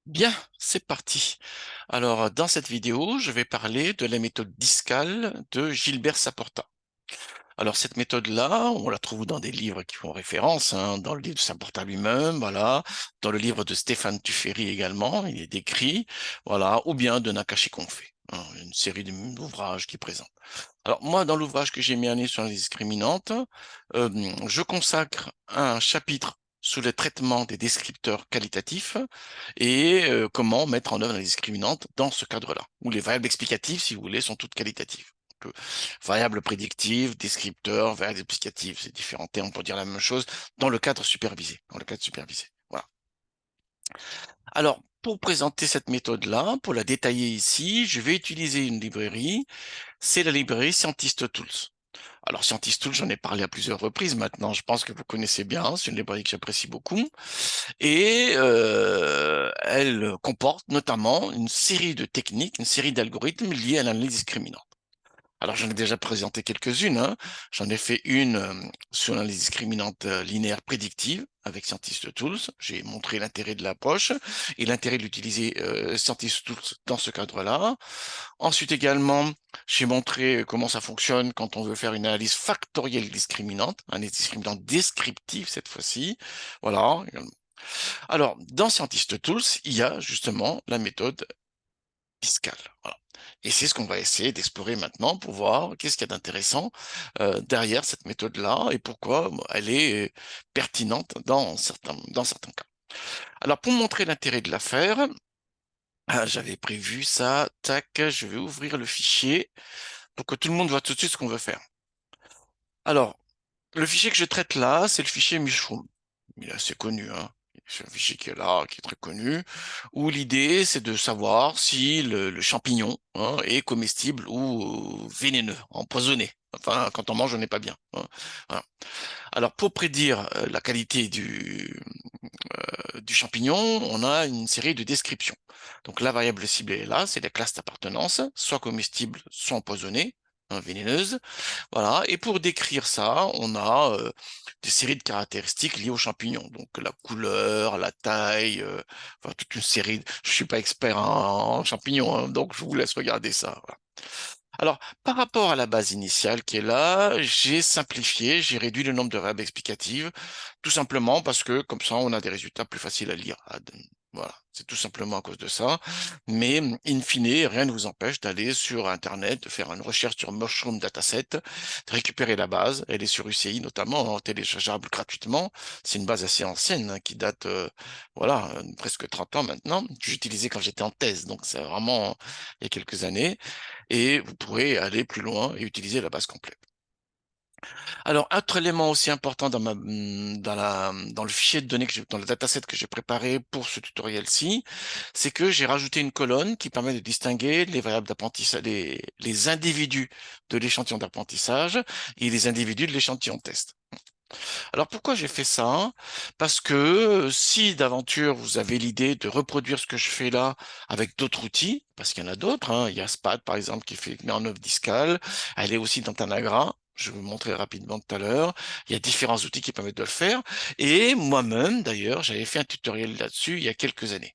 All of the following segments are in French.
Bien, c'est parti. Alors, dans cette vidéo, je vais parler de la méthode Discal de Gilbert Saporta. Alors, cette méthode-là, on la trouve dans des livres qui font référence, hein, dans le livre de Saporta lui-même, voilà, dans le livre de Stéphane Tuffery également, il est décrit, voilà, ou bien de Nakashi Konfe, hein, une série d'ouvrages qui présentent. Alors, moi, dans l'ouvrage que j'ai mis en ligne sur les discriminantes, je consacre un chapitre sous le traitement des descripteurs qualitatifs et comment mettre en œuvre les discriminantes dans ce cadre-là, où les variables explicatives, si vous voulez, sont toutes qualitatives. Donc, variables prédictives, descripteurs, variables explicatives, c'est différents termes pour dire la même chose dans le cadre supervisé. Dans le cadre supervisé. Voilà. Alors, pour présenter cette méthode-là, pour la détailler ici, je vais utiliser une librairie, c'est la librairie Scientist Tools. Alors, Scientist Tools, j'en ai parlé à plusieurs reprises maintenant, je pense que vous connaissez bien, c'est une librairie que j'apprécie beaucoup. Et elle comporte notamment une série de techniques, une série d'algorithmes liés à l'analyse discriminante. Alors j'en ai déjà présenté quelques-unes, hein. J'en ai fait une sur l'analyse discriminante linéaire prédictive avec Scientist Tools. J'ai montré l'intérêt de l'approche et l'intérêt d'utiliser Scientist Tools dans ce cadre-là. Ensuite également, j'ai montré comment ça fonctionne quand on veut faire une analyse factorielle discriminante, une analyse discriminante descriptive cette fois-ci. Voilà. Alors, dans Scientist Tools, il y a justement la méthode Discal. Voilà. Et c'est ce qu'on va essayer d'explorer maintenant pour voir qu'est-ce qu'il y a d'intéressant derrière cette méthode-là et pourquoi elle est pertinente dans certains cas. Alors, pour montrer l'intérêt de l'affaire, j'avais prévu ça, tac, je vais ouvrir le fichier pour que tout le monde voit tout de suite ce qu'on veut faire. Alors, le fichier que je traite là, c'est le fichier Mushroom. Il est assez connu, hein. C'est un fichier qui est là, qui est très connu, où l'idée, c'est de savoir si le champignon, hein, est comestible ou vénéneux, empoisonné. Enfin, quand on mange, on n'est pas bien, hein. Voilà. Alors, pour prédire la qualité du champignon, on a une série de descriptions. Donc, la variable cible est là, c'est la classe d'appartenance, soit comestible, soit empoisonnée, hein, vénéneuse. Voilà. Et pour décrire ça, on a des séries de caractéristiques liées aux champignons. Donc la couleur, la taille, enfin toute une série. Je suis pas expert en champignons, hein, donc je vous laisse regarder ça. Voilà. Alors, par rapport à la base initiale qui est là, j'ai simplifié, j'ai réduit le nombre de variables explicatives, tout simplement parce que comme ça, on a des résultats plus faciles à lire. Voilà, c'est tout simplement à cause de ça. Mais in fine, rien ne vous empêche d'aller sur Internet, de faire une recherche sur Mushroom Dataset, de récupérer la base. Elle est sur UCI notamment, hein, téléchargeable gratuitement. C'est une base assez ancienne, hein, qui date, voilà, presque 30 ans maintenant. J'utilisais quand j'étais en thèse, donc c'est vraiment il y a quelques années et vous pourrez aller plus loin et utiliser la base complète. Alors, un autre élément aussi important dans le fichier de données dans le dataset que j'ai préparé pour ce tutoriel-ci, c'est que j'ai rajouté une colonne qui permet de distinguer les variables d'apprentissage, les individus de l'échantillon d'apprentissage et les individus de l'échantillon test. Alors pourquoi j'ai fait ça? Parce que si d'aventure vous avez l'idée de reproduire ce que je fais là avec d'autres outils, parce qu'il y en a d'autres, hein, il y a SPAD par exemple qui met en œuvre Discal, elle est aussi dans Tanagra, je vais vous montrer rapidement tout à l'heure, il y a différents outils qui permettent de le faire, et moi-même d'ailleurs j'avais fait un tutoriel là-dessus il y a quelques années.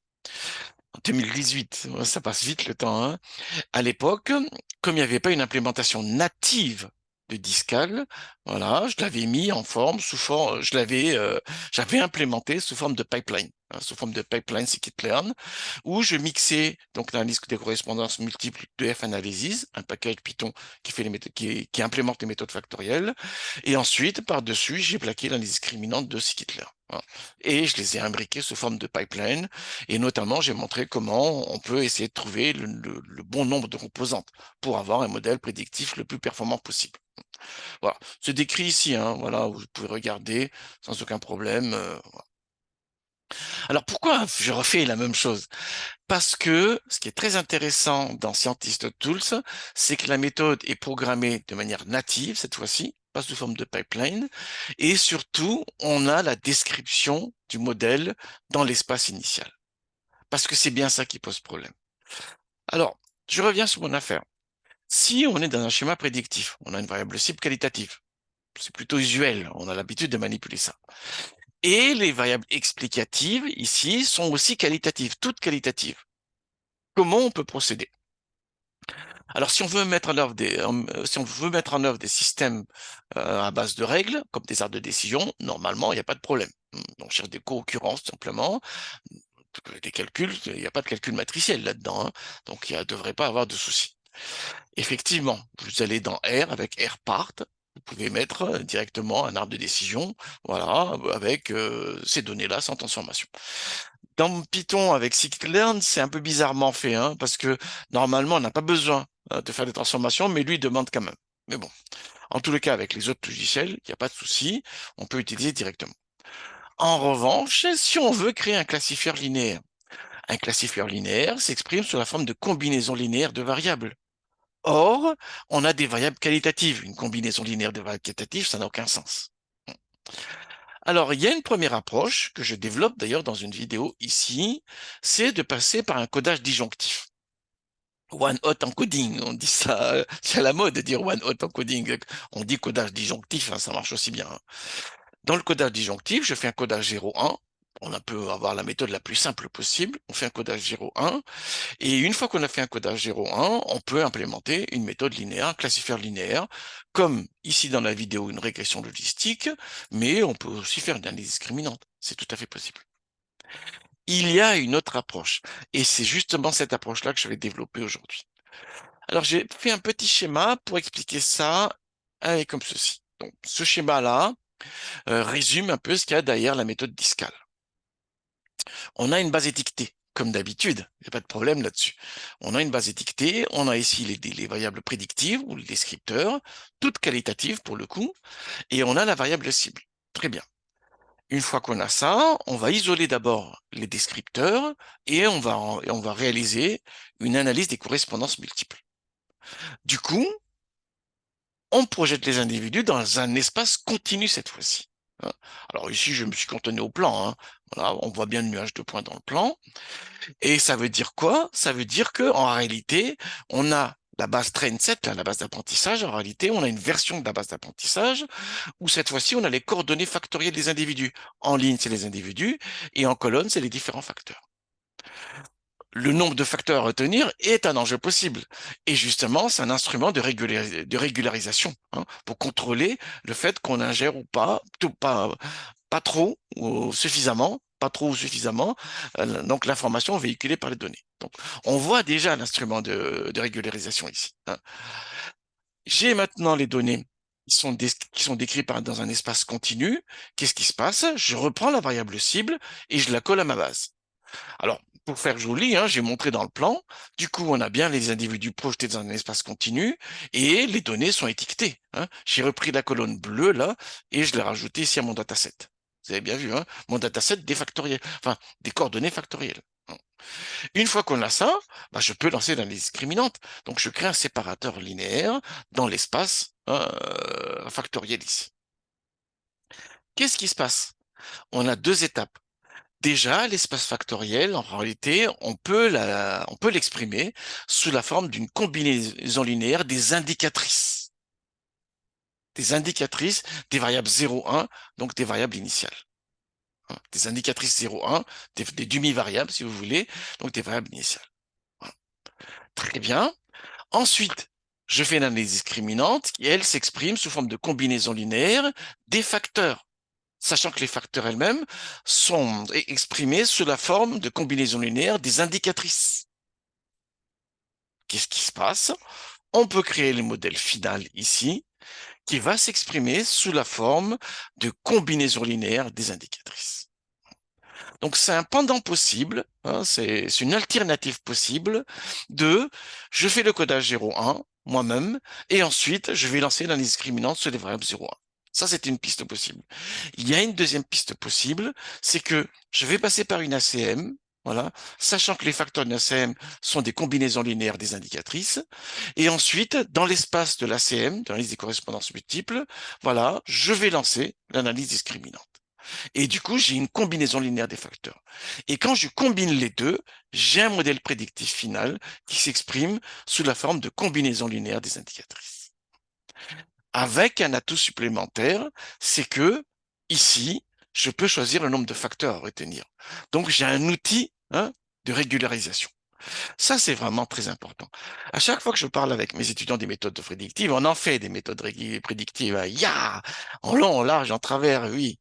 En 2018, ça passe vite le temps, hein. À l'époque, comme il n'y avait pas une implémentation native de Discal, voilà, je l'avais mis en forme, sous forme, j'avais implémenté sous forme de pipeline, hein, sous forme de pipeline scikit-learn, où je mixais donc l'analyse des correspondances multiples de F-Analysis, un package Python qui fait qui implémente les méthodes factorielles, et ensuite, par-dessus, j'ai plaqué l'analyse discriminante de scikit-learn. Voilà. Et je les ai imbriqués sous forme de pipeline, et notamment, j'ai montré comment on peut essayer de trouver le bon nombre de composantes pour avoir un modèle prédictif le plus performant possible. Voilà, c'est décrit ici, hein, voilà, vous pouvez regarder sans aucun problème. Voilà. Alors pourquoi je refais la même chose? Parce que ce qui est très intéressant dans Scientist Tools, c'est que la méthode est programmée de manière native cette fois-ci, pas sous forme de pipeline, et surtout, on a la description du modèle dans l'espace initial. Parce que c'est bien ça qui pose problème. Alors, je reviens sur mon affaire. Si on est dans un schéma prédictif, on a une variable cible qualitative. C'est plutôt usuel, on a l'habitude de manipuler ça. Et les variables explicatives, ici, sont aussi qualitatives, toutes qualitatives. Comment on peut procéder? Alors, si on veut mettre en œuvre des systèmes à base de règles, comme des aires de décision, normalement, il n'y a pas de problème. On cherche des co-occurrences, simplement, des calculs, il n'y a pas de calcul matriciel là-dedans, hein. Donc il ne devrait pas avoir de souci. Effectivement, vous allez dans R avec RPart, vous pouvez mettre directement un arbre de décision, voilà, avec ces données-là sans transformation. Dans Python avec scikit-learn, c'est un peu bizarrement fait, hein, parce que normalement, on n'a pas besoin de faire des transformations, mais lui demande quand même. Mais bon, en tous les cas, avec les autres logiciels, il n'y a pas de souci, on peut utiliser directement. En revanche, si on veut créer un classifieur linéaire, un classifieur linéaire s'exprime sous la forme de combinaisons linéaires de variables. Or, on a des variables qualitatives. Une combinaison linéaire de variables qualitatives, ça n'a aucun sens. Alors, il y a une première approche que je développe d'ailleurs dans une vidéo ici, c'est de passer par un codage disjonctif. One hot encoding, on dit ça, c'est à la mode de dire one hot encoding. On dit codage disjonctif, hein, ça marche aussi bien, hein. Dans le codage disjonctif, je fais un codage 0,1. On peut avoir la méthode la plus simple possible. On fait un codage 0,1. Et une fois qu'on a fait un codage 0,1, on peut implémenter une méthode linéaire, un classifieur linéaire, comme ici dans la vidéo une régression logistique, mais on peut aussi faire une analyse discriminante. C'est tout à fait possible. Il y a une autre approche, et c'est justement cette approche-là que je vais développer aujourd'hui. Alors j'ai fait un petit schéma pour expliquer ça comme ceci. Donc ce schéma-là résume un peu ce qu'il y a derrière la méthode Discal. On a une base étiquetée, comme d'habitude, il n'y a pas de problème là-dessus. On a une base étiquetée, on a ici les variables prédictives ou les descripteurs, toutes qualitatives pour le coup, et on a la variable cible. Très bien. Une fois qu'on a ça, on va isoler d'abord les descripteurs et on va réaliser une analyse des correspondances multiples. Du coup, on projette les individus dans un espace continu cette fois-ci. Alors ici, je me suis cantonné au plan, hein. Voilà, on voit bien le nuage de points dans le plan. Et ça veut dire quoi? Ça veut dire que en réalité, on a la base train set, là, la base d'apprentissage. En réalité, on a une version de la base d'apprentissage où cette fois-ci, on a les coordonnées factorielles des individus. En ligne, c'est les individus, et en colonne, c'est les différents facteurs. Le nombre de facteurs à retenir est un enjeu possible. Et justement, c'est un instrument de régularisation, hein, pour contrôler le fait qu'on ingère ou pas, pas trop ou suffisamment, pas trop ou suffisamment, donc l'information véhiculée par les données. Donc, on voit déjà l'instrument de régularisation ici, hein. J'ai maintenant les données qui sont décrites dans un espace continu. Qu'est-ce qui se passe? Je reprends la variable cible et je la colle à ma base. Alors, pour faire joli, hein, j'ai montré dans le plan. Du coup, on a bien les individus projetés dans un espace continu et les données sont étiquetées, hein. J'ai repris la colonne bleue là et je l'ai rajoutée ici à mon dataset. Vous avez bien vu, hein, mon dataset des factoriels, enfin des coordonnées factorielles. Une fois qu'on a ça, bah, je peux lancer l'analyse discriminante. Donc, je crée un séparateur linéaire dans l'espace factoriel ici. Qu'est-ce qui se passe? On a deux étapes. Déjà, l'espace factoriel, en réalité, on peut l'exprimer sous la forme d'une combinaison linéaire des indicatrices. Des indicatrices des variables 0,1, donc des variables initiales, hein. Des indicatrices 0,1, des demi-variables, si vous voulez, donc des variables initiales. Voilà. Très bien. Ensuite, je fais une analyse discriminante qui, elle, s'exprime sous forme de combinaison linéaire des facteurs, sachant que les facteurs elles-mêmes sont exprimés sous la forme de combinaison linéaire des indicatrices. Qu'est-ce qui se passe? On peut créer le modèle final ici, qui va s'exprimer sous la forme de combinaison linéaire des indicatrices. Donc c'est un pendant possible, hein, c'est une alternative possible de je fais le codage 0,1 moi-même et ensuite je vais lancer l'analyse discriminante sur les variables 0,1. Ça, c'est une piste possible. Il y a une deuxième piste possible, c'est que je vais passer par une ACM, voilà, sachant que les facteurs d'une ACM sont des combinaisons linéaires des indicatrices. Et ensuite, dans l'espace de l'ACM, dans l'analyse des correspondances multiples, voilà, je vais lancer l'analyse discriminante. Et du coup, j'ai une combinaison linéaire des facteurs. Et quand je combine les deux, j'ai un modèle prédictif final qui s'exprime sous la forme de combinaison linéaire des indicatrices. Avec un atout supplémentaire, c'est que ici, je peux choisir le nombre de facteurs à retenir. Donc, j'ai un outil, hein, de régularisation. Ça, c'est vraiment très important. À chaque fois que je parle avec mes étudiants des méthodes prédictives, on en fait des méthodes prédictives, en long, en large, en travers, oui.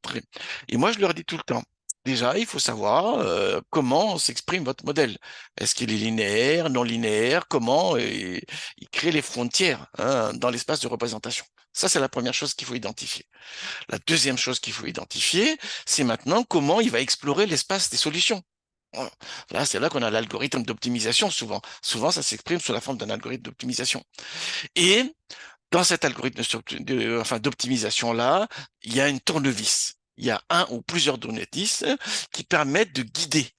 Et moi, je leur dis tout le temps, déjà, il faut savoir comment s'exprime votre modèle. Est-ce qu'il est linéaire, non linéaire, comment il crée les frontières, hein, dans l'espace de représentation. Ça, c'est la première chose qu'il faut identifier. La deuxième chose qu'il faut identifier, c'est maintenant comment il va explorer l'espace des solutions. Voilà. Là, c'est là qu'on a l'algorithme d'optimisation souvent. Souvent, ça s'exprime sous la forme d'un algorithme d'optimisation. Et dans cet algorithme d'optimisation-là, il y a une tournevis. Il y a un ou plusieurs tournevis qui permettent de guider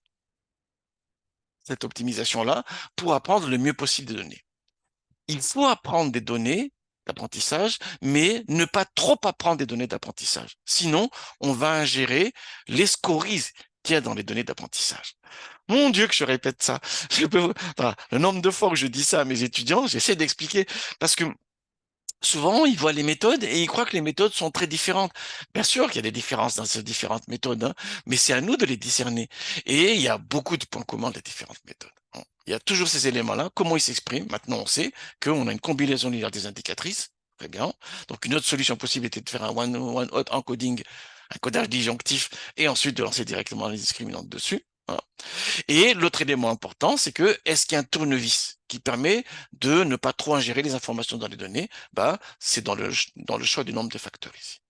cette optimisation-là pour apprendre le mieux possible des données. Il faut apprendre des données d'apprentissage, mais ne pas trop apprendre des données d'apprentissage. Sinon, on va ingérer les scories qu'il y a dans les données d'apprentissage. Mon Dieu, que je répète ça. Enfin, le nombre de fois que je dis ça à mes étudiants, j'essaie d'expliquer parce que souvent, ils voient les méthodes et ils croient que les méthodes sont très différentes. Bien sûr qu'il y a des différences dans ces différentes méthodes, hein, mais c'est à nous de les discerner. Et il y a beaucoup de points communs des différentes méthodes. Hein. Il y a toujours ces éléments-là. Comment ils s'expriment? Maintenant, on sait qu'on a une combinaison linéaire des indicatrices. Très bien. Donc, une autre solution possible était de faire un one-hot encoding, un codage disjonctif, et ensuite de lancer directement les discriminantes dessus. Voilà. Et l'autre élément important, c'est que est-ce qu'il y a un tournevis qui permet de ne pas trop ingérer les informations dans les données? Bah, c'est dans le choix du nombre de facteurs ici.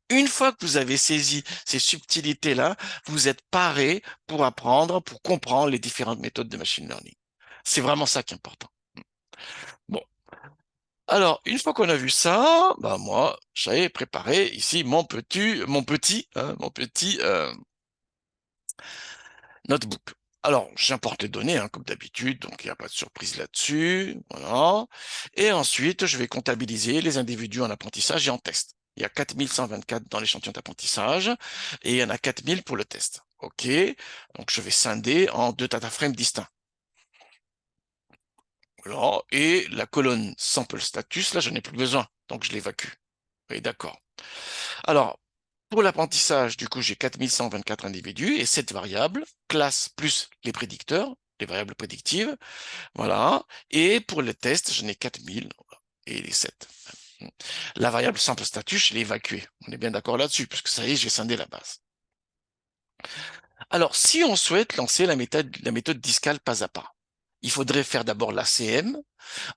Une fois que vous avez saisi ces subtilités-là, vous êtes paré pour apprendre, pour comprendre les différentes méthodes de machine learning. C'est vraiment ça qui est important. Bon. Alors, une fois qu'on a vu ça, bah moi, j'avais préparé ici mon petit notebook. Alors, j'importe les données, hein, comme d'habitude, donc il n'y a pas de surprise là-dessus. Voilà. Et ensuite, je vais comptabiliser les individus en apprentissage et en test. Il y a 4124 dans l'échantillon d'apprentissage et il y en a 4000 pour le test. OK. Donc, je vais scinder en deux data frames distincts. Voilà. Et la colonne sample status, là, je n'ai plus besoin. Donc, je l'évacue. Oui, d'accord. Alors, pour l'apprentissage, du coup, j'ai 4124 individus et 7 variables, classe plus les prédicteurs, les variables prédictives, voilà. Et pour le test, je n'ai 4000 et les 7. La variable simple statut, je l'ai évacuée. On est bien d'accord là-dessus, puisque ça y est, j'ai scindé la base. Alors, si on souhaite lancer la méthode discale pas à pas, il faudrait faire d'abord l'ACM,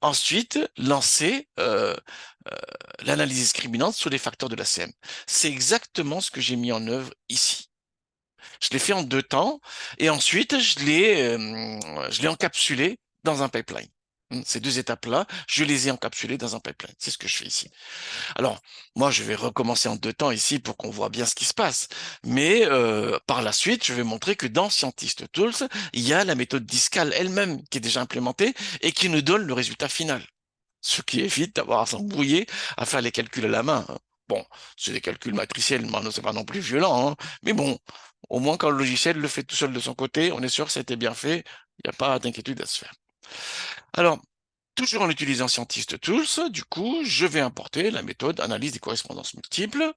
ensuite lancer l'analyse discriminante sur les facteurs de l'ACM. C'est exactement ce que j'ai mis en œuvre ici. Je l'ai fait en 2 temps et ensuite je l'ai encapsulé dans un pipeline. Ces 2 étapes-là, je les ai encapsulées dans un pipeline. C'est ce que je fais ici. Alors, moi, je vais recommencer en 2 temps ici pour qu'on voit bien ce qui se passe. Mais par la suite, je vais montrer que dans Scientist Tools, il y a la méthode discale elle-même qui est déjà implémentée et qui nous donne le résultat final. Ce qui évite d'avoir à s'embrouiller à faire les calculs à la main. Hein. Bon, c'est des calculs matriciels, mais c'est pas non plus violent. Hein. Mais bon, au moins quand le logiciel le fait tout seul de son côté, on est sûr que ça a été bien fait. Il n'y a pas d'inquiétude à se faire. Alors, toujours en utilisant Scientist Tools, du coup, je vais importer la méthode analyse des correspondances multiples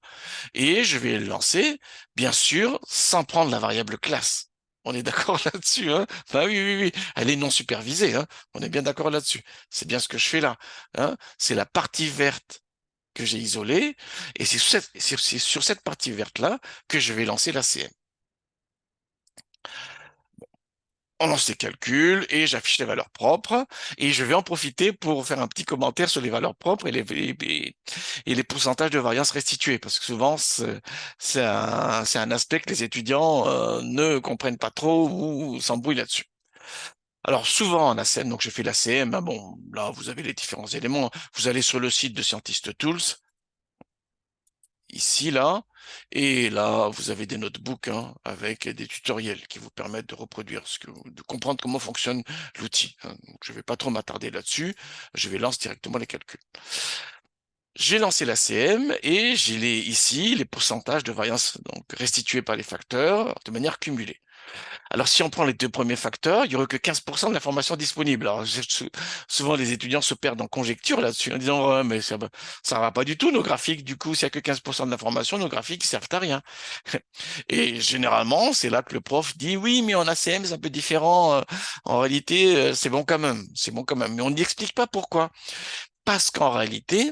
et je vais le lancer, bien sûr, sans prendre la variable classe. On est d'accord là-dessus, hein? Bah oui, oui, oui. Elle est non supervisée, hein? On est bien d'accord là-dessus. C'est bien ce que je fais là, hein? C'est la partie verte que j'ai isolée et c'est sur cette partie verte-là que je vais lancer la CM. On lance les calculs et j'affiche les valeurs propres et je vais en profiter pour faire un petit commentaire sur les valeurs propres et les pourcentages de variance restitués parce que souvent c'est un aspect que les étudiants ne comprennent pas trop ou s'embrouillent là-dessus. Alors souvent en ACM, donc je fais l'ACM, ah bon, là vous avez les différents éléments, vous allez sur le site de Scientist Tools, ici, là, et là, vous avez des notebooks hein, avec des tutoriels qui vous permettent de reproduire, de comprendre comment fonctionne l'outil. Hein. Je ne vais pas trop m'attarder là-dessus, je vais lancer directement les calculs. J'ai lancé la CM et j'ai ici les pourcentages de variance donc, restitués par les facteurs de manière cumulée. Alors, si on prend les deux premiers facteurs, il n'y aurait que 15% de l'information disponible. Alors, souvent, les étudiants se perdent en conjecture là-dessus, en disant, ouais, mais ça va pas du tout, nos graphiques. Du coup, s'il n'y a que 15% de l'information, nos graphiques ne servent à rien. Et généralement, c'est là que le prof dit, oui, mais en ACM, c'est un peu différent. En réalité, c'est bon quand même. C'est bon quand même. Mais on n'y explique pas pourquoi. Parce qu'en réalité,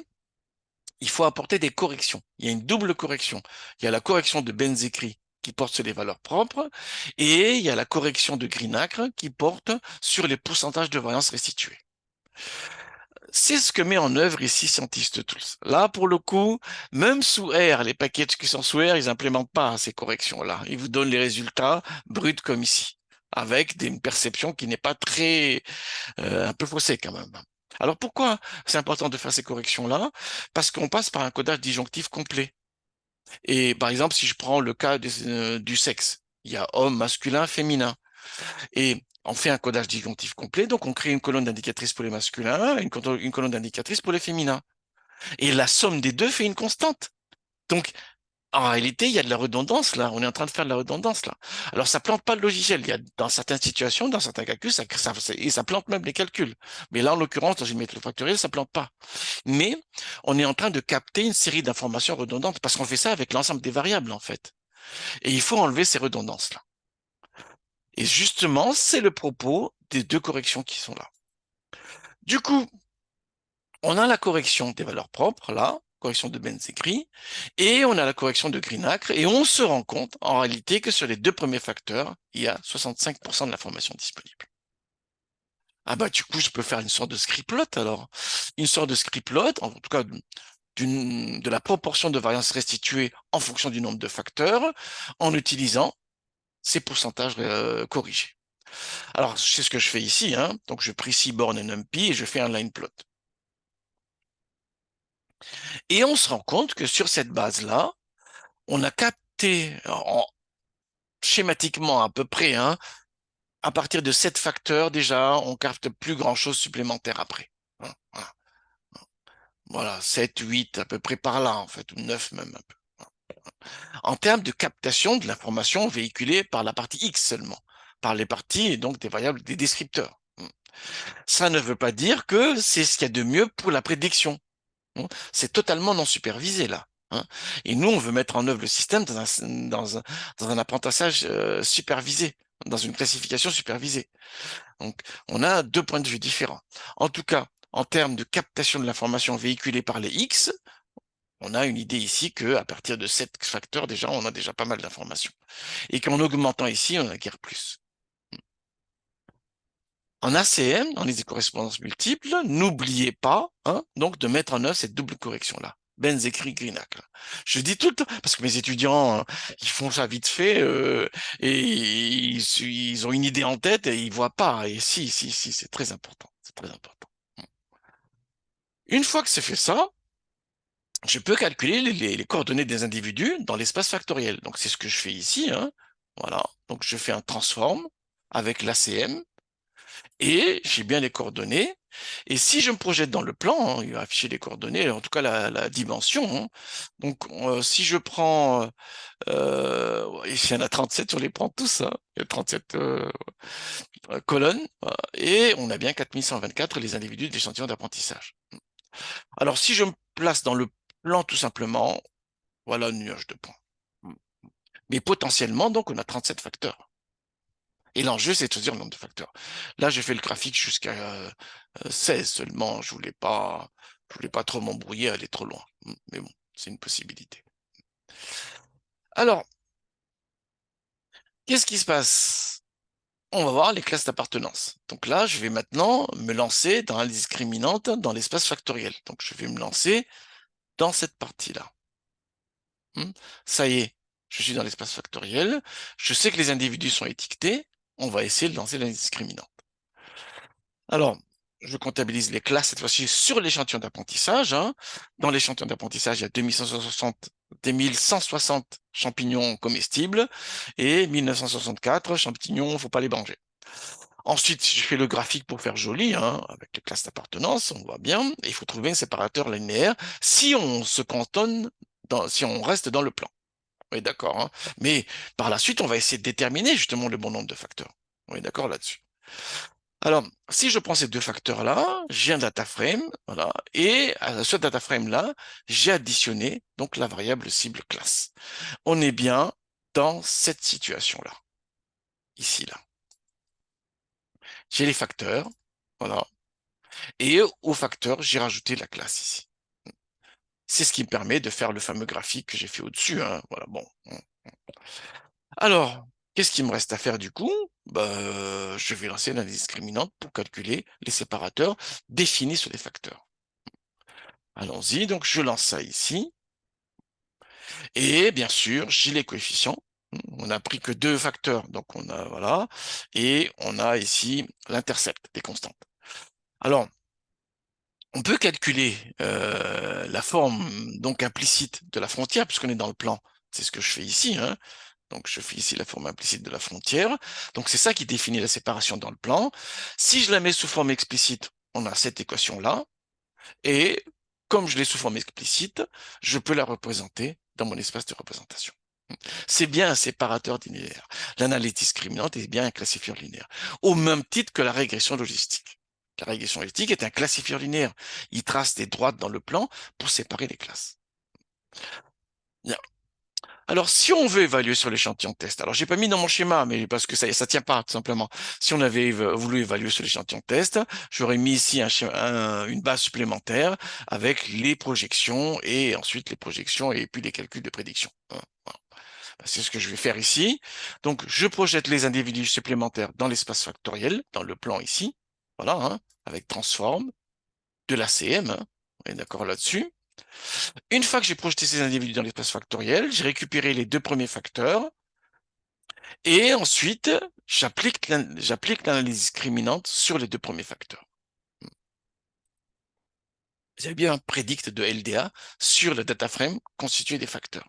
il faut apporter des corrections. Il y a une double correction. Il y a la correction de Benzécri qui porte sur les valeurs propres, et il y a la correction de Greenacre qui porte sur les pourcentages de variance restitués. C'est ce que met en œuvre ici Scientist Tools. Là, pour le coup, même sous R, les packages qui sont sous R, ils n'implémentent pas ces corrections-là. Ils vous donnent les résultats bruts comme ici, avec une perception qui n'est pas très, un peu faussée quand même. Alors pourquoi c'est important de faire ces corrections-là? Parce qu'on passe par un codage disjonctif complet. Et par exemple, si je prends le cas du sexe, il y a homme, masculin, féminin. Et on fait un codage disjonctif complet, donc on crée une colonne d'indicatrices pour les masculins, une colonne d'indicatrices pour les féminins. Et la somme des deux fait une constante. Donc, en réalité, il y a de la redondance là. On est en train de faire de la redondance là. Alors, ça plante pas le logiciel. Il y a dans certaines situations, dans certains calculs, et ça plante même les calculs. Mais là, en l'occurrence, dans une méthode factorielle, ça plante pas. Mais on est en train de capter une série d'informations redondantes parce qu'on fait ça avec l'ensemble des variables en fait. Et il faut enlever ces redondances là. Et justement, c'est le propos des deux corrections qui sont là. Du coup, on a la correction des valeurs propres, là, correction de Benz-Écrit, et on a la correction de Greenacre, et on se rend compte, en réalité, que sur les deux premiers facteurs, il y a 65% de l'information disponible. Ah bah, du coup, je peux faire une sorte de scriptplot, alors. Une sorte de scriptplot, en tout cas, de la proportion de variance restituée en fonction du nombre de facteurs, en utilisant ces pourcentages corrigés. Alors, c'est ce que je fais ici, hein. Donc, je prie Seaborn et NumPy et je fais un line plot. Et on se rend compte que sur cette base-là, on a capté schématiquement à peu près, hein, à partir de 7 facteurs déjà, on capte plus grand-chose supplémentaire après. Hein, voilà, 7, 8, à peu près par là, en fait, ou 9 même un peu. En termes de captation de l'information véhiculée par la partie X seulement, par les parties et donc des variables, des descripteurs. Ça ne veut pas dire que c'est ce qu'il y a de mieux pour la prédiction. C'est totalement non supervisé là. Et nous, on veut mettre en œuvre le système dans un apprentissage supervisé, dans une classification supervisée. Donc, on a deux points de vue différents. En tout cas, en termes de captation de l'information véhiculée par les X, on a une idée ici qu'à partir de 7 facteurs, déjà, on a déjà pas mal d'informations. Et qu'en augmentant ici, on a guère plus. En ACM, dans les correspondances multiples, n'oubliez pas donc de mettre en œuvre cette double correction-là. Benz écrit Greenac. Je dis tout le temps, parce que mes étudiants, ils font ça vite fait, et ils ont une idée en tête et ils voient pas. Et si, c'est très important. C'est très important. Une fois que c'est fait ça, je peux calculer les coordonnées des individus dans l'espace factoriel. Donc c'est ce que je fais ici. Voilà. Donc je fais un transform avec l'ACM. Et j'ai bien les coordonnées. Et si je me projette dans le plan, il va afficher les coordonnées, en tout cas la dimension. Donc, si je prends, il y en a 37, on les prend tous, il y a 37 colonnes, et on a bien 4124 les individus de l'échantillon d'apprentissage. Alors, si je me place dans le plan tout simplement, voilà un nuage de points. Mais potentiellement, donc, on a 37 facteurs. Et l'enjeu, c'est de choisir le nombre de facteurs. Là, j'ai fait le graphique jusqu'à 16 seulement. Je voulais pas trop m'embrouiller, aller trop loin. Mais bon, c'est une possibilité. Alors, qu'est-ce qui se passe? On va voir les classes d'appartenance. Donc là, je vais maintenant me lancer dans la discriminante dans l'espace factoriel. Donc, je vais me lancer dans cette partie-là. Ça y est, je suis dans l'espace factoriel. Je sais que les individus sont étiquetés. On va essayer de lancer la discriminante. Alors, je comptabilise les classes cette fois-ci sur l'échantillon d'apprentissage. Dans l'échantillon d'apprentissage, il y a 2160 champignons comestibles et 1964 champignons, il ne faut pas les manger. Ensuite, je fais le graphique pour faire joli, avec les classes d'appartenance, on voit bien. Et il faut trouver un séparateur linéaire si on se cantonne, si on reste dans le plan. Oui, d'accord, hein. Mais par la suite, on va essayer de déterminer justement le bon nombre de facteurs. Oui, d'accord là-dessus. Alors, si je prends ces deux facteurs-là, j'ai un data frame, voilà, et à ce data frame-là, j'ai additionné donc la variable cible classe. On est bien dans cette situation-là, ici, là. J'ai les facteurs, voilà, et aux facteurs, j'ai rajouté la classe ici. C'est ce qui me permet de faire le fameux graphique que j'ai fait au-dessus, hein, voilà, bon. Alors, qu'est-ce qu'il me reste à faire du coup? Je vais lancer la discriminante pour calculer les séparateurs définis sur les facteurs. Allons-y, donc je lance ça ici. Et bien sûr, j'ai les coefficients. On n'a pris que deux facteurs, donc on a, voilà. Et on a ici l'intercept des constantes. Alors, on peut calculer la forme donc implicite de la frontière, puisqu'on est dans le plan. C'est ce que je fais ici, hein. Donc, je fais ici la forme implicite de la frontière. Donc, c'est ça qui définit la séparation dans le plan. Si je la mets sous forme explicite, on a cette équation-là. Et comme je l'ai sous forme explicite, je peux la représenter dans mon espace de représentation. C'est bien un séparateur linéaire. L'analyse discriminante est bien un classifieur linéaire, au même titre que la régression logistique. La régression logistique est un classifieur linéaire. Il trace des droites dans le plan pour séparer les classes. Bien. Alors, si on veut évaluer sur l'échantillon de test, alors j'ai pas mis dans mon schéma, mais parce que ça tient pas, tout simplement. Si on avait voulu évaluer sur l'échantillon de test, j'aurais mis ici une base supplémentaire avec les projections et ensuite les projections et puis les calculs de prédiction. Voilà. C'est ce que je vais faire ici. Donc, je projette les individus supplémentaires dans l'espace factoriel, dans le plan ici. Voilà, hein, avec transform de l'ACM. Hein, on est d'accord là-dessus. Une fois que j'ai projeté ces individus dans l'espace factoriel, j'ai récupéré les deux premiers facteurs et ensuite, j'applique l'analyse discriminante sur les deux premiers facteurs. Vous avez bien un prédict de LDA sur le data frame constitué des facteurs.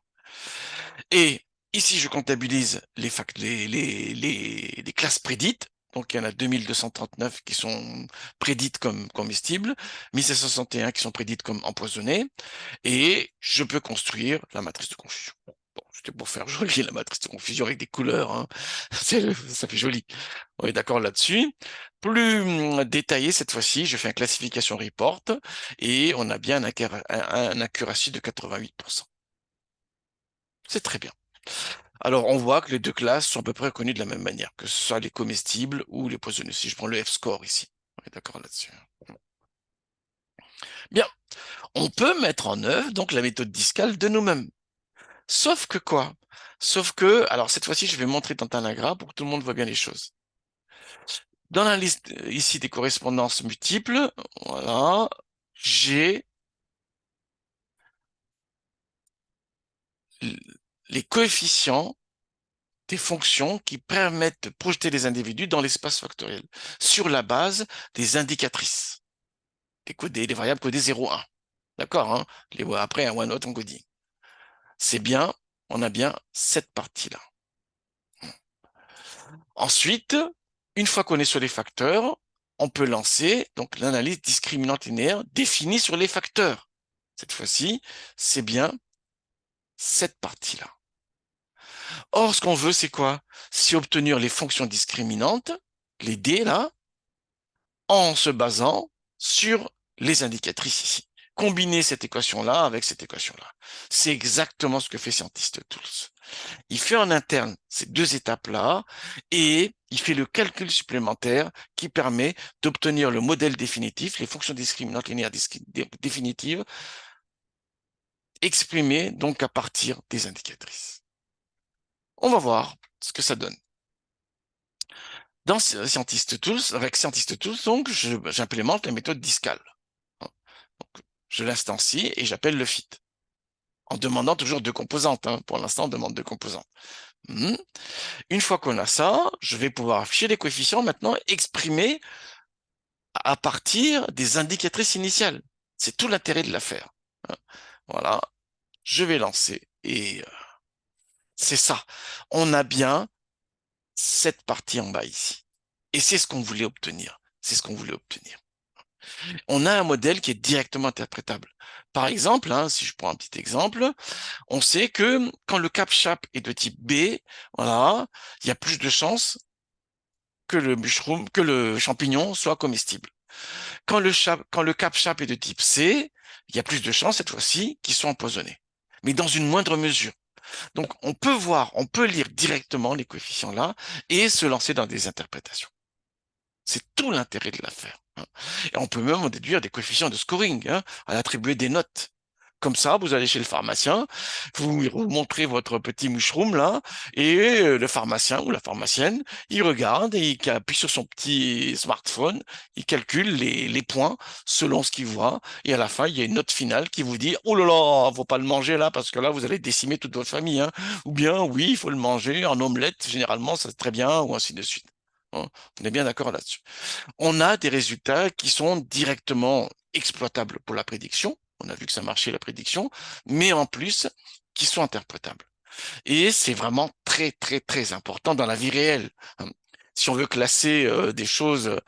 Et ici, je comptabilise les classes prédites. Donc, il y en a 2239 qui sont prédites comme comestibles, 1761 qui sont prédites comme empoisonnées, et je peux construire la matrice de confusion. Bon, c'était pour faire joli la matrice de confusion avec des couleurs, hein. Ça fait joli. On est d'accord là-dessus. Plus détaillé cette fois-ci, je fais un classification report et on a bien un accuracy de 88%. C'est très bien. Alors, on voit que les deux classes sont à peu près connues de la même manière, que ce soit les comestibles ou les poisonneux. Si je prends le F-score ici, on est d'accord là-dessus. Bien, on peut mettre en œuvre donc la méthode discale de nous-mêmes. Sauf que quoi? Sauf que, alors cette fois-ci, je vais montrer dans Tanagra pour que tout le monde voit bien les choses. Dans la liste ici des correspondances multiples, voilà, j'ai les coefficients des fonctions qui permettent de projeter les individus dans l'espace factoriel sur la base des indicatrices, des variables codées 0, 1. D'accord, hein? Après, un one-hot encoding. C'est bien, on a bien cette partie-là. Ensuite, une fois qu'on est sur les facteurs, on peut lancer donc l'analyse discriminante linéaire définie sur les facteurs. Cette fois-ci, c'est bien cette partie-là. Or, ce qu'on veut, c'est quoi? C'est obtenir les fonctions discriminantes, les D là, en se basant sur les indicatrices ici. Combiner cette équation-là avec cette équation-là. C'est exactement ce que fait Scientist Tools. Il fait en interne ces deux étapes-là et il fait le calcul supplémentaire qui permet d'obtenir le modèle définitif, les fonctions discriminantes linéaires définitives, exprimées donc à partir des indicatrices. On va voir ce que ça donne. Dans Scientist Tools, avec Scientist Tools, donc, j'implémente la méthode discale. Donc, je l'instancie et j'appelle le fit. En demandant toujours deux composantes. Hein. Pour l'instant, on demande deux composantes. Une fois qu'on a ça, je vais pouvoir afficher les coefficients maintenant exprimés à partir des indicatrices initiales. C'est tout l'intérêt de l'affaire. Voilà, je vais lancer et c'est ça. On a bien cette partie en bas ici. Et c'est ce qu'on voulait obtenir. C'est ce qu'on voulait obtenir. On a un modèle qui est directement interprétable. Par exemple, hein, si je prends un petit exemple, on sait que quand le CAPTCHA est de type B, voilà, il y a plus de chances que que le champignon soit comestible. Quand le CAPTCHA est de type C, il y a plus de chances cette fois-ci qu'il soit empoisonné, mais dans une moindre mesure. Donc on peut voir, on peut lire directement les coefficients là et se lancer dans des interprétations. C'est tout l'intérêt de l'affaire, hein. Et on peut même en déduire des coefficients de scoring, hein, à attribuer des notes. Comme ça, vous allez chez le pharmacien, vous montrez votre petit mushroom là, et le pharmacien ou la pharmacienne, il regarde et il appuie sur son petit smartphone, il calcule les points selon ce qu'il voit, et à la fin, il y a une note finale qui vous dit, oh là là, faut pas le manger là, parce que là, vous allez décimer toute votre famille, hein. Ou bien, oui, il faut le manger en omelette, généralement, ça c'est très bien, ou ainsi de suite. Hein. On est bien d'accord là-dessus. On a des résultats qui sont directement exploitables pour la prédiction. On a vu que ça marchait la prédiction, mais en plus, qui sont interprétables. Et c'est vraiment très, très, très important dans la vie réelle. Si on veut classer des choses,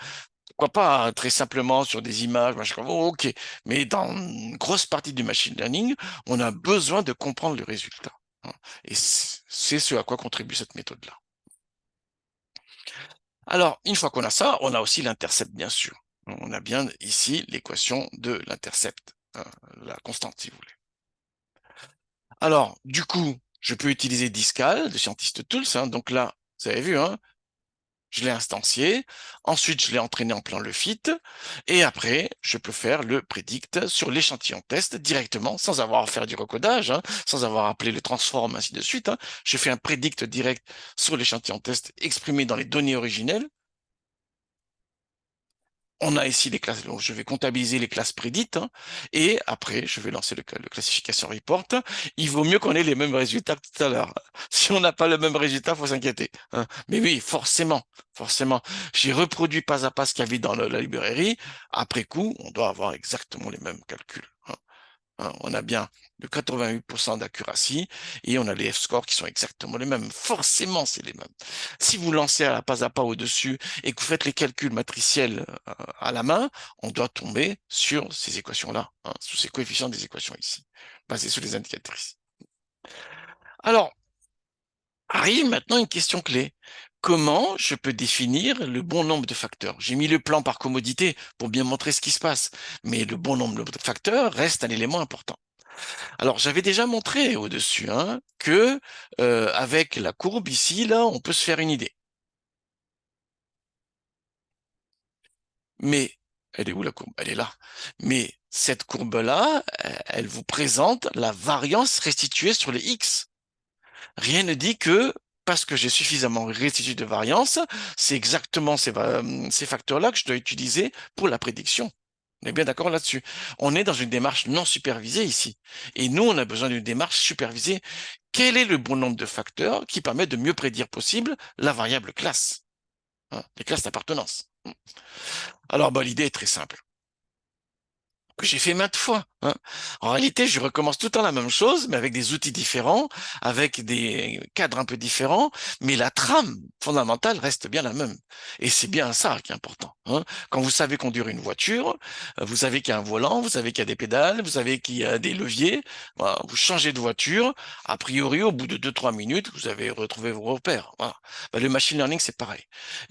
pourquoi pas, hein, très simplement sur des images, machin, oh, ok. Mais dans une grosse partie du machine learning, on a besoin de comprendre le résultat, hein. Et c'est ce à quoi contribue cette méthode-là. Alors, une fois qu'on a ça, on a aussi l'intercept, bien sûr. On a bien ici l'équation de l'intercept, la constante, si vous voulez. Alors, du coup, je peux utiliser Discal de Scientist Tools, hein. Donc là, vous avez vu, hein, je l'ai instancié. Ensuite, je l'ai entraîné en plan le fit. Et après, je peux faire le predict sur l'échantillon test directement, sans avoir à faire du recodage, hein, sans avoir à appeler le transform, ainsi de suite, hein. Je fais un predict direct sur l'échantillon test exprimé dans les données originelles. On a ici les classes, donc je vais comptabiliser les classes prédites, hein, et après, je vais lancer le classification report. Il vaut mieux qu'on ait les mêmes résultats que tout à l'heure. Si on n'a pas le même résultat, faut s'inquiéter, hein. Mais oui, forcément, forcément. J'ai reproduit pas à pas ce qu'il y avait dans la librairie. Après coup, on doit avoir exactement les mêmes calculs, hein. Hein, on a bien de 88% d'accuracy et on a les F-scores qui sont exactement les mêmes. Forcément, c'est les mêmes. Si vous lancez à la pas à pas au-dessus et que vous faites les calculs matriciels à la main, on doit tomber sur ces équations-là, hein, sur ces coefficients des équations ici, basés sur les indicatrices. Alors, arrive maintenant une question clé. Comment je peux définir le bon nombre de facteurs? J'ai mis le plan par commodité pour bien montrer ce qui se passe, mais le bon nombre de facteurs reste un élément important. Alors, j'avais déjà montré au-dessus, hein, que avec la courbe ici, là, on peut se faire une idée. Mais elle est où la courbe? Elle est là. Mais cette courbe-là, elle vous présente la variance restituée sur les x. Rien ne dit que parce que j'ai suffisamment restitué de variance, c'est exactement ces facteurs-là que je dois utiliser pour la prédiction. On est bien d'accord là-dessus. On est dans une démarche non supervisée ici. Et nous, on a besoin d'une démarche supervisée. Quel est le bon nombre de facteurs qui permettent de mieux prédire possible la variable classe, hein, les classes d'appartenance? Alors, bah, l'idée est très simple, que j'ai fait maintes fois, hein. En réalité, je recommence tout le temps la même chose, mais avec des outils différents, avec des cadres un peu différents, mais la trame fondamentale reste bien la même. Et c'est bien ça qui est important, hein. Quand vous savez conduire une voiture, vous savez qu'il y a un volant, vous savez qu'il y a des pédales, vous savez qu'il y a des leviers, voilà, vous changez de voiture, a priori, au bout de 2-3 minutes, vous avez retrouvé vos repères. Voilà. Ben, le machine learning, c'est pareil.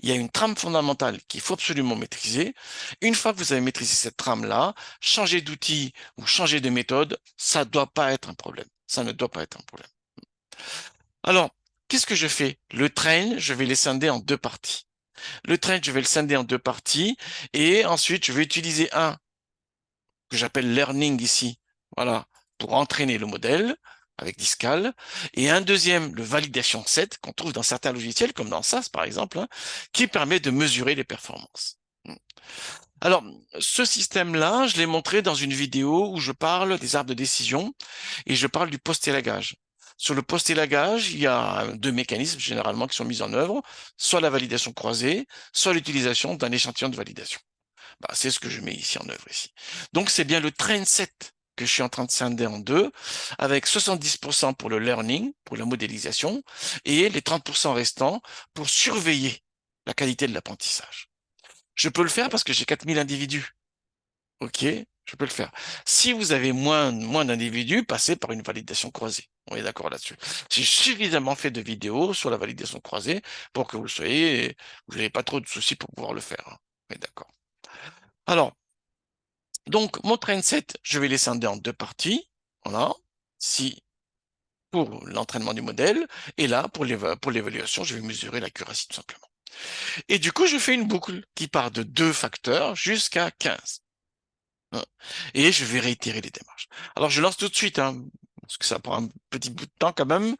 Il y a une trame fondamentale qu'il faut absolument maîtriser. Une fois que vous avez maîtrisé cette trame-là, changer d'outil ou changer de méthode, ça ne doit pas être un problème. Ça ne doit pas être un problème. Alors, qu'est-ce que je fais? Le train, je vais les scinder en deux parties. Le train, je vais le scinder en deux parties et ensuite, je vais utiliser un que j'appelle learning ici, voilà, pour entraîner le modèle avec Discal, et un deuxième, le validation set, qu'on trouve dans certains logiciels, comme dans SAS par exemple, hein, qui permet de mesurer les performances. Alors, ce système-là, je l'ai montré dans une vidéo où je parle des arbres de décision et je parle du post-élagage. Sur le post-élagage, il y a deux mécanismes généralement qui sont mis en œuvre, soit la validation croisée, soit l'utilisation d'un échantillon de validation. Bah, c'est ce que je mets ici en œuvre ici. Donc, c'est bien le train set que je suis en train de scinder en deux, avec 70% pour le learning, pour la modélisation, et les 30% restants pour surveiller la qualité de l'apprentissage. Je peux le faire parce que j'ai 4000 individus. OK, je peux le faire. Si vous avez moins d'individus, passez par une validation croisée. On est d'accord là-dessus. J'ai suffisamment fait de vidéos sur la validation croisée pour que vous n'avez pas trop de soucis pour pouvoir le faire, hein. On est d'accord. Alors, donc, mon train set, je vais les scinder en deux parties. Voilà. Si pour l'entraînement du modèle, et là, pour l'évaluation, je vais mesurer l'accuracy tout simplement. Et du coup, je fais une boucle qui part de 2 facteurs jusqu'à 15. Hein. Et je vais réitérer les démarches. Alors, je lance tout de suite, hein, parce que ça prend un petit bout de temps quand même,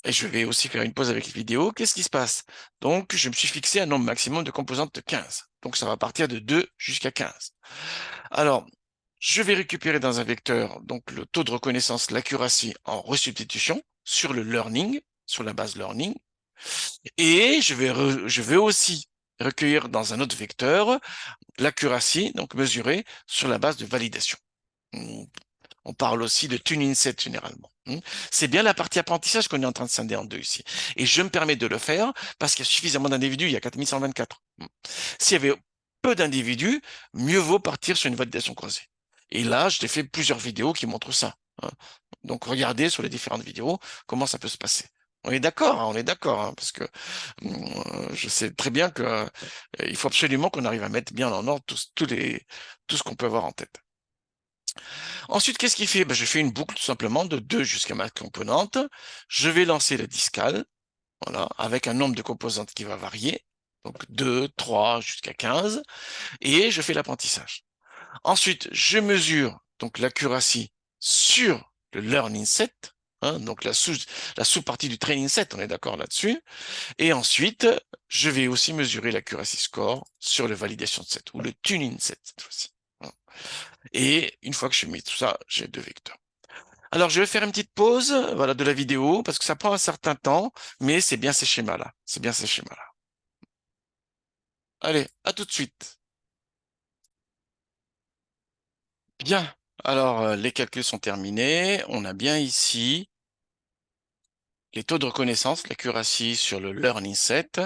et je vais aussi faire une pause avec les vidéos. Qu'est-ce qui se passe? Donc, je me suis fixé un nombre maximum de composantes de 15. Donc, ça va partir de 2 jusqu'à 15. Alors, je vais récupérer dans un vecteur donc le taux de reconnaissance, l'accuracy en resubstitution sur le learning, sur la base learning, et je vais aussi recueillir dans un autre vecteur l'accuracy, donc mesurée sur la base de validation. On parle aussi de tuning set généralement. C'est bien la partie apprentissage qu'on est en train de scinder en deux ici. Et je me permets de le faire parce qu'il y a suffisamment d'individus, il y a 4124. S'il y avait peu d'individus, mieux vaut partir sur une validation croisée. Et là, je t'ai fait plusieurs vidéos qui montrent ça, hein. Donc, regardez sur les différentes vidéos comment ça peut se passer. On est d'accord, hein, parce que je sais très bien que il faut absolument qu'on arrive à mettre bien en ordre tout ce qu'on peut avoir en tête. Ensuite, qu'est-ce qu'il fait? Ben, je fais une boucle tout simplement de 2 jusqu'à ma composante. Je vais lancer la discale, voilà, avec un nombre de composantes qui va varier. Donc 2, 3 jusqu'à 15. Et je fais l'apprentissage. Ensuite, je mesure donc l'accuracy sur le learning set, hein, donc la sous-partie du training set, on est d'accord là-dessus. Et ensuite, je vais aussi mesurer l'accuracy score sur le validation set, ou le tuning set cette fois-ci. Voilà. Et une fois que j'ai mis tout ça, j'ai deux vecteurs. Alors, je vais faire une petite pause, voilà, de la vidéo, parce que ça prend un certain temps, mais c'est bien ces schémas-là. C'est bien ces schémas-là. Allez, à tout de suite. Bien. Alors, les calculs sont terminés. On a bien ici les taux de reconnaissance, l'accuracy sur le learning set.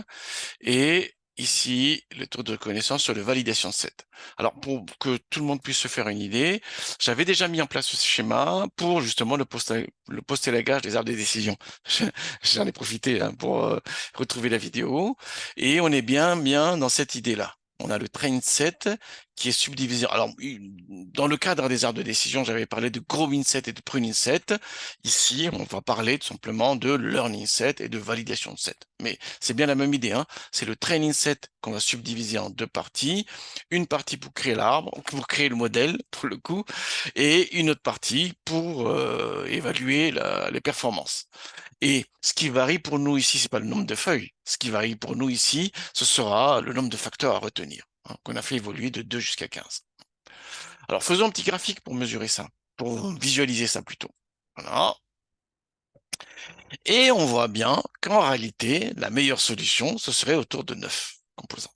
Et ici, le taux de reconnaissance sur le validation set. Alors, pour que tout le monde puisse se faire une idée, j'avais déjà mis en place ce schéma pour justement le post-élagage des arbres des décisions. J'en ai profité, hein, pour retrouver la vidéo. Et on est bien dans cette idée-là. On a le train set qui est subdivisé. Alors, dans le cadre des arbres de décision, j'avais parlé de growing set et de pruning set. Ici, on va parler tout simplement de learning set et de validation set. Mais c'est bien la même idée, hein. C'est le training set qu'on va subdiviser en deux parties. Une partie pour créer l'arbre, pour créer le modèle, pour le coup, et une autre partie pour évaluer les performances. Et ce qui varie pour nous ici, c'est pas le nombre de feuilles. Ce qui varie pour nous ici, ce sera le nombre de facteurs à retenir, hein, qu'on a fait évoluer de 2 jusqu'à 15. Alors, faisons un petit graphique pour mesurer ça, pour visualiser ça plutôt. Voilà. Et on voit bien qu'en réalité, la meilleure solution, ce serait autour de 9 composants.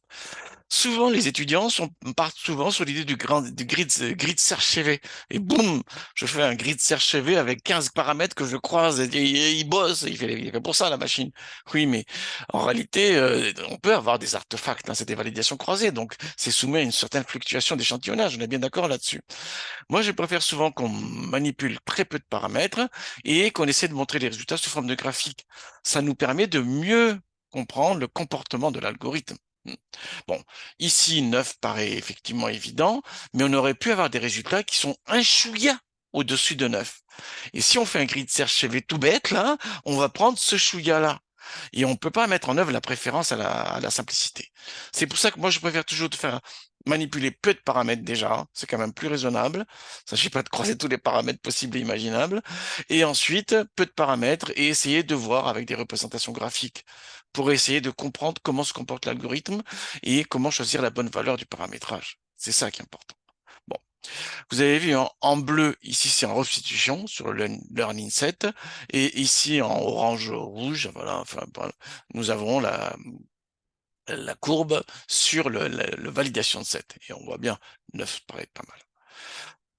Souvent, les étudiants partent souvent sur l'idée du grid search CV. Et boum, je fais un grid search CV avec 15 paramètres que je croise et il bosse, il fait pour ça la machine. Oui, mais en réalité, on peut avoir des artefacts, hein, c'est des validations croisées, donc c'est soumis à une certaine fluctuation d'échantillonnage, on est bien d'accord là-dessus. Moi, je préfère souvent qu'on manipule très peu de paramètres et qu'on essaie de montrer les résultats sous forme de graphique. Ça nous permet de mieux comprendre le comportement de l'algorithme. Bon, ici, 9 paraît effectivement évident, mais on aurait pu avoir des résultats qui sont un chouïa au-dessus de 9. Et si on fait un grid search CV tout bête, là, on va prendre ce chouïa-là. Et on ne peut pas mettre en œuvre la préférence à la simplicité. C'est pour ça que moi, je préfère toujours te faire manipuler peu de paramètres déjà. C'est quand même plus raisonnable. Il ne s'agit pas de croiser tous les paramètres possibles et imaginables. Et ensuite, peu de paramètres et essayer de voir avec des représentations graphiques pour essayer de comprendre comment se comporte l'algorithme et comment choisir la bonne valeur du paramétrage. C'est ça qui est important. Bon. Vous avez vu, hein, en bleu, ici c'est en restitution sur le learning set, et ici en orange rouge, voilà, enfin, voilà, nous avons la courbe sur le validation set. Et on voit bien, 9 paraît pas mal.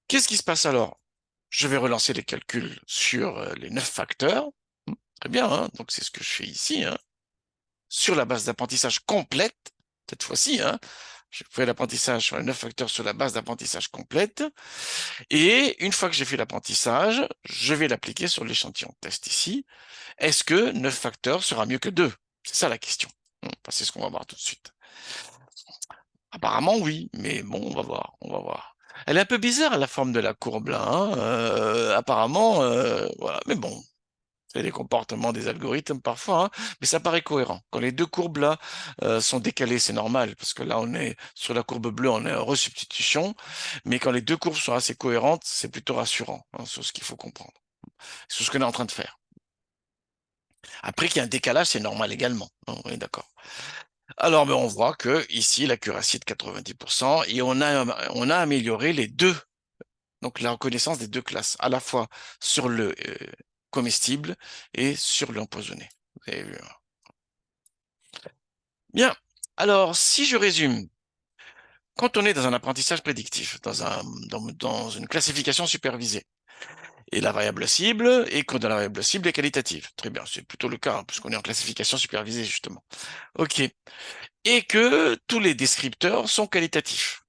Qu'est-ce qui se passe alors? Je vais relancer les calculs sur les 9 facteurs. Très bien, hein, donc c'est ce que je fais ici, hein, sur la base d'apprentissage complète, cette fois-ci, hein. Je fais l'apprentissage sur les 9 facteurs sur la base d'apprentissage complète. Et une fois que j'ai fait l'apprentissage, je vais l'appliquer sur l'échantillon de test ici. Est-ce que 9 facteurs sera mieux que 2? C'est ça la question. C'est ce qu'on va voir tout de suite. Apparemment, oui, mais bon, on va voir, on va voir. Elle est un peu bizarre, la forme de la courbe là, hein. Apparemment, voilà, mais bon, c'est les comportements des algorithmes parfois, hein, mais ça paraît cohérent. Quand les deux courbes là sont décalées, c'est normal, parce que là, on est sur la courbe bleue, on est en resubstitution, mais quand les deux courbes sont assez cohérentes, c'est plutôt rassurant, hein, sur ce qu'il faut comprendre. C'est ce qu'on est en train de faire. Après qu'il y a un décalage, c'est normal également. On est d'accord. Alors, ben, on voit que ici, l'accuracy est de 90% et on a amélioré les deux, donc la reconnaissance des deux classes, à la fois sur le comestible et sur l'empoisonné. Vous avez vu, hein. Bien. Alors, si je résume, quand on est dans un apprentissage prédictif, dans une classification supervisée, et la variable cible, et quand la variable cible est qualitative. Très bien, c'est plutôt le cas, hein, puisqu'on est en classification supervisée, justement. OK. Et que tous les descripteurs sont qualitatifs.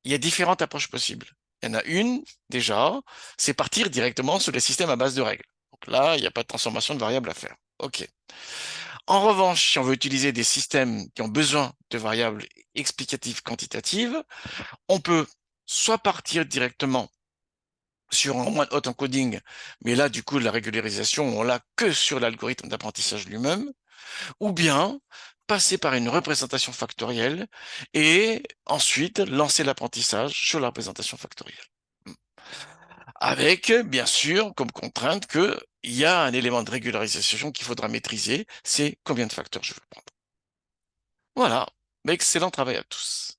Il y a différentes approches possibles. Il y en a une, déjà, c'est partir directement sur les systèmes à base de règles. Donc là, il n'y a pas de transformation de variables à faire. OK. En revanche, si on veut utiliser des systèmes qui ont besoin de variables explicatives quantitatives, on peut soit partir directement sur un moins haut encoding, mais là, du coup, la régularisation, on l'a que sur l'algorithme d'apprentissage lui-même, ou bien passer par une représentation factorielle et ensuite lancer l'apprentissage sur la représentation factorielle. Avec, bien sûr, comme contrainte qu'il y a un élément de régularisation qu'il faudra maîtriser, c'est combien de facteurs je veux prendre. Voilà, excellent travail à tous.